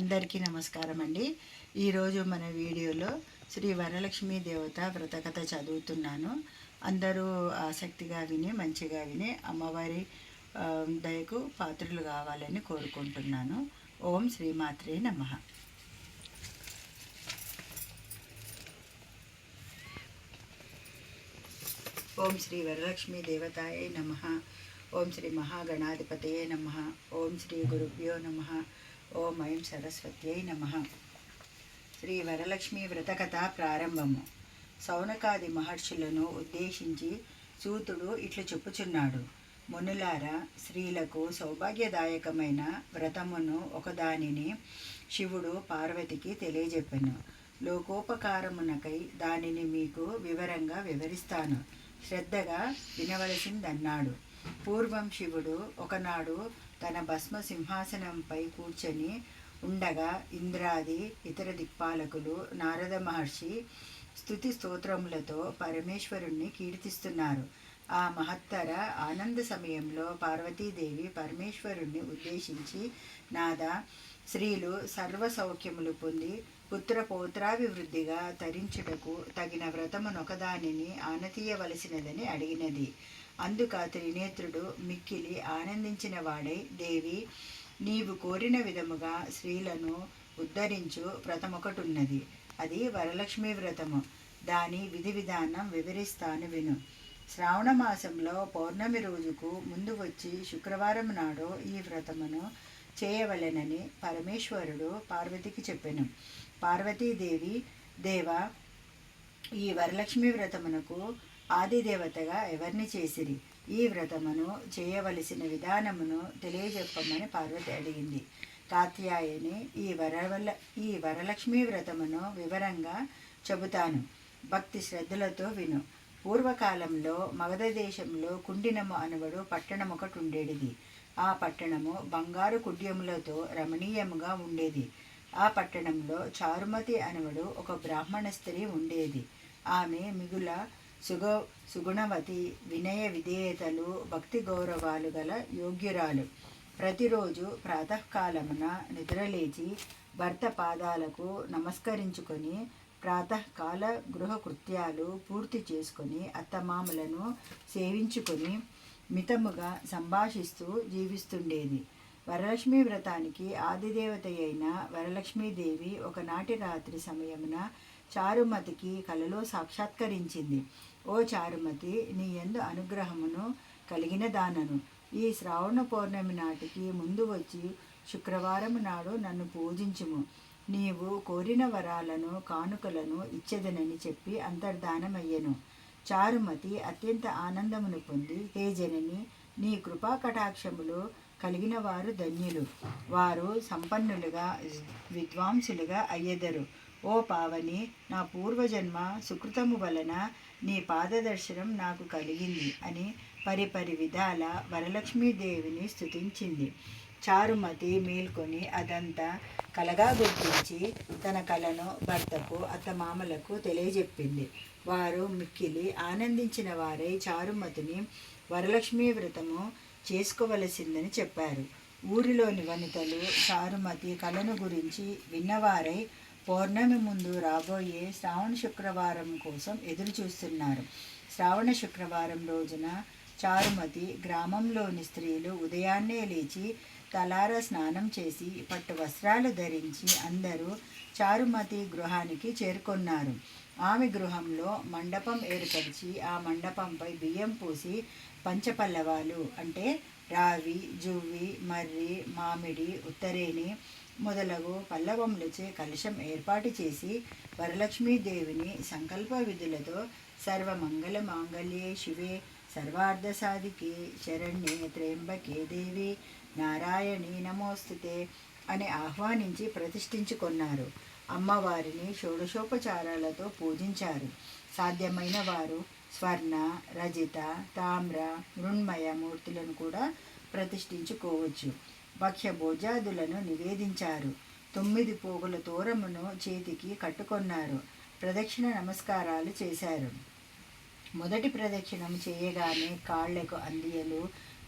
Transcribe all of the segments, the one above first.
అందరికీ నమస్కారం అండి. ఈరోజు మన వీడియోలో శ్రీ వరలక్ష్మీ దేవత వ్రతకథ చదువుతున్నాను. అందరూ ఆసక్తిగా విని మంచిగా విని అమ్మవారి దయకు పాత్రలు కావాలని కోరుకుంటున్నాను. ఓం శ్రీమాత్రే నమః. ఓం శ్రీ వరలక్ష్మీ దేవతాయే నమః. ఓం శ్రీ మహాగణాధిపతయే నమః. ఓం శ్రీ గురుభ్యో నమః. ఓం ఐం సరస్వత్యై నమః. శ్రీ వరలక్ష్మి వ్రతకథ ప్రారంభము. సౌనకాది మహర్షులను ఉద్దేశించి సూతుడు ఇట్లు చెప్పుచున్నాడు. మునులారా, స్త్రీలకు సౌభాగ్యదాయకమైన వ్రతమును ఒకదానిని శివుడు పార్వతికి తెలియజెప్పెను. లోకోపకారమునకై దానిని మీకు వివరంగా వివరిస్తాను, శ్రద్ధగా వినవలసిందన్నాడు. పూర్వం శివుడు ఒకనాడు తన భస్మ సింహాసనంపై కూర్చొని ఉండగా ఇంద్రాది ఇతర దిక్పాలకులు నారద మహర్షి స్తుతి స్తోత్రములతో పరమేశ్వరుణ్ణి కీర్తిస్తున్నారు. ఆ మహత్తర ఆనంద సమయంలో పార్వతీదేవి పరమేశ్వరుణ్ణి ఉద్దేశించి, నాదా, స్త్రీలు సర్వ సౌఖ్యములు పొంది పుత్రపౌత్రాభివృద్ధిగా తరించుటకు తగిన వ్రతమునొకదానిని ఆనతీయవలసినదని అడిగినది. అందుక త్రినేత్రుడు మిక్కిలి ఆనందించిన వాడై, దేవి, నీవు కోరిన విధముగా స్త్రీలను ఉద్ధరించు వ్రతమొకటున్నది. అది వరలక్ష్మీ వ్రతము. దాని విధి విధానం వివరిస్తాను విను. శ్రావణ మాసంలో పౌర్ణమి రోజుకు ముందు వచ్చి శుక్రవారం నాడు ఈ వ్రతమును చేయవలెనని పరమేశ్వరుడు పార్వతికి చెప్పెను. పార్వతీదేవి, దేవా, ఈ వరలక్ష్మీ వ్రతమునకు ఆదిదేవతగా ఎవరిని చేసిరి? ఈ వ్రతమును చేయవలసిన విధానమును తెలియజెప్పమని పార్వతి అడిగింది. కాత్యాయని, ఈ వరలక్ష్మీ వ్రతమును వివరంగా చెబుతాను, భక్తి శ్రద్ధలతో విను. పూర్వకాలంలో మగధ దేశంలో కుండినము అనబడు పట్టణం ఒకటి ఉండేది. ఆ పట్టణము బంగారు కుడ్యములతో రమణీయముగా ఉండేది. ఆ పట్టణంలో చారుమతి అనబడు ఒక బ్రాహ్మణ స్త్రీ ఉండేది. ఆమె మిగుల సుగుణవతి, వినయ విధేయతలు, భక్తి గౌరవాలు గల యోగ్యురాలు. ప్రతిరోజు ప్రాతకాలమున నిద్రలేచి భర్త పాదాలకు నమస్కరించుకొని ప్రాతకాల గృహకృత్యాలు పూర్తి చేసుకొని అత్తమామలను సేవించుకొని మితముగా సంభాషిస్తూ జీవిస్తుండేది. వరలక్ష్మీ వ్రతానికి ఆదిదేవత అయిన వరలక్ష్మీదేవి ఒకనాటి రాత్రి సమయమున చారుమతికి కలలో సాక్షాత్కరించింది. ఓ చారుమతి, నీ యందు అనుగ్రహమును కలిగిన దానను. ఈ శ్రావణ పౌర్ణమి నాటికి ముందు వచ్చి శుక్రవారం నాడు నన్ను పూజించుము. నీవు కోరిన వరాలను కానుకలను ఇచ్చెదనని చెప్పి అంతర్ధానమయ్యెను. చారుమతి అత్యంత ఆనందమును పొంది, హే జనని, నీ కృపా కటాక్షములు కలిగిన వారు ధన్యులు. వారు సంపన్నులుగా విద్వాంసులుగా అయ్యెదరు. ఓ పావని, నా పూర్వజన్మ సుకృతము వలన నీ పాదదర్శనం నాకు కలిగింది అని పరిపరి విధాల వరలక్ష్మీదేవిని స్తుతించింది. చారుమతి మేల్కొని అదంతా కలగా గుర్తించి తన కలను భర్తకు అత్తమామలకు తెలియజెప్పింది. వారు మిక్కిలి ఆనందించిన వారై చారుమతిని వరలక్ష్మీ వ్రతము చేసుకోవలసిందని చెప్పారు. ఊరిలోని వనితలు చారుమతి కళను గురించి విన్నవారై పౌర్ణమి ముందు రాబోయే శ్రావణ శుక్రవారం కోసం ఎదురు చూస్తున్నారు. శ్రావణ శుక్రవారం రోజున చారుమతి గ్రామంలోని స్త్రీలు ఉదయాన్నే లేచి తలార స్నానం చేసి పట్టు వస్త్రాలు ధరించి అందరూ చారుమతి గృహానికి చేరుకున్నారు. ఆమె గృహంలో మండపం ఏర్పరిచి ఆ మండపంపై బియ్యం పోసి పంచపల్లవాలు అంటే రావి, జువ్వి, మర్రి, మామిడి, ఉత్తరేణి మొదలగు పల్లవములచే కలశం ఏర్పాటు చేసి వరలక్ష్మీదేవిని సంకల్ప విధులతో సర్వమంగళ మాంగళ్యే శివే సర్వార్థ సాధికే శరణ్యే త్ర్యంబకే దేవి నారాయణి నమోస్తుతే అని ఆహ్వానించి ప్రతిష్ఠించుకున్నారు. అమ్మవారిని షోడశోపచారాలతో పూజించారు. సాధ్యమైన వారు స్వర్ణ, రజిత, తామ్ర, మృణ్మయ మూర్తులను కూడా ప్రతిష్ఠించుకోవచ్చు. భక్ష్య భోజాదులను నివేదించారు. 9 పోగుల తోరమును చేతికి కట్టుకొన్నారు. ప్రదక్షిణ నమస్కారాలు చేశారు. మొదటి ప్రదక్షిణం చేయగానే కాళ్లకు అందియలు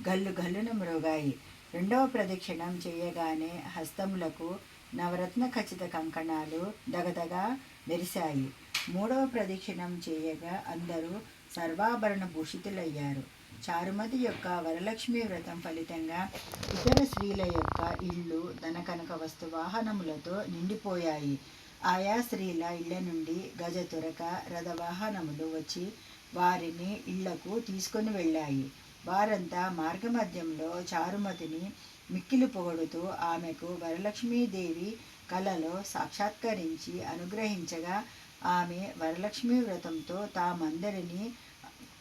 గల్లు గల్లున మ్రోగాయి. రెండవ ప్రదక్షిణం చేయగానే హస్తములకు నవరత్న ఖచ్చిత కంకణాలు దగదగా మెరిశాయి. మూడవ ప్రదక్షిణం చేయగా అందరూ సర్వాభరణ భూషితులయ్యారు. చారుమతి యొక్క వరలక్ష్మి వ్రతం ఫలితంగా ఇతర స్త్రీల యొక్క ఇళ్ళు ధనకనక వస్తు వాహనములతో నిండిపోయాయి. ఆయా స్త్రీల ఇళ్ల నుండి గజ తురక రథవాహనములు వచ్చి వారిని ఇళ్లకు తీసుకొని వెళ్ళాయి. వారంతా మార్గమధ్యంలో చారుమతిని మిక్కిలి పొగడుతూ ఆమెకు వరలక్ష్మీదేవి కలలో సాక్షాత్కరించి అనుగ్రహించగా ఆమె వరలక్ష్మీ వ్రతంతో తామందరినీ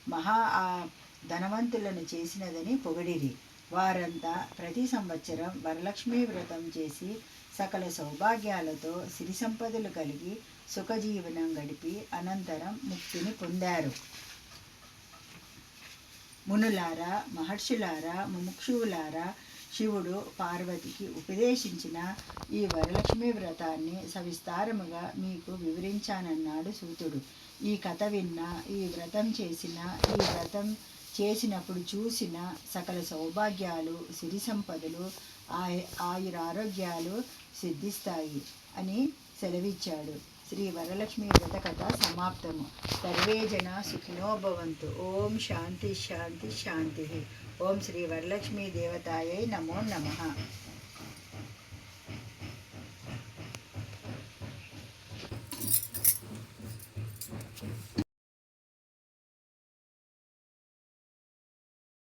మహా ధనవంతులను చేసినదని పొగిడిరి. వారంతా ప్రతి సంవత్సరం వరలక్ష్మీ వ్రతం చేసి సకల సౌభాగ్యాలతో సిరి సంపదలు కలిగి సుఖజీవనం గడిపి అనంతరం ముక్తిని పొందారు. మునులారా, మహర్షులారా, ముముక్షువులారా, శివుడు పార్వతికి ఉపదేశించిన ఈ వరలక్ష్మి వ్రతాన్ని సవిస్తారముగా మీకు వివరించానన్నాడు సూతుడు. ఈ కథ విన్న, ఈ వ్రతం చేసినప్పుడు చూసిన సకల సౌభాగ్యాలు, సిరి సంపదలు, ఆయురారోగ్యాలు సిద్ధిస్తాయి అని సెలవిచ్చాడు. శ్రీ వరలక్ష్మి వ్రత కథ సమాప్తము. సర్వే జన సుఖినో భవంతు. ఓం శాంతి శాంతి శాంతి. ఓం శ్రీ వరలక్ష్మీ దేవతాయై నమో నమః.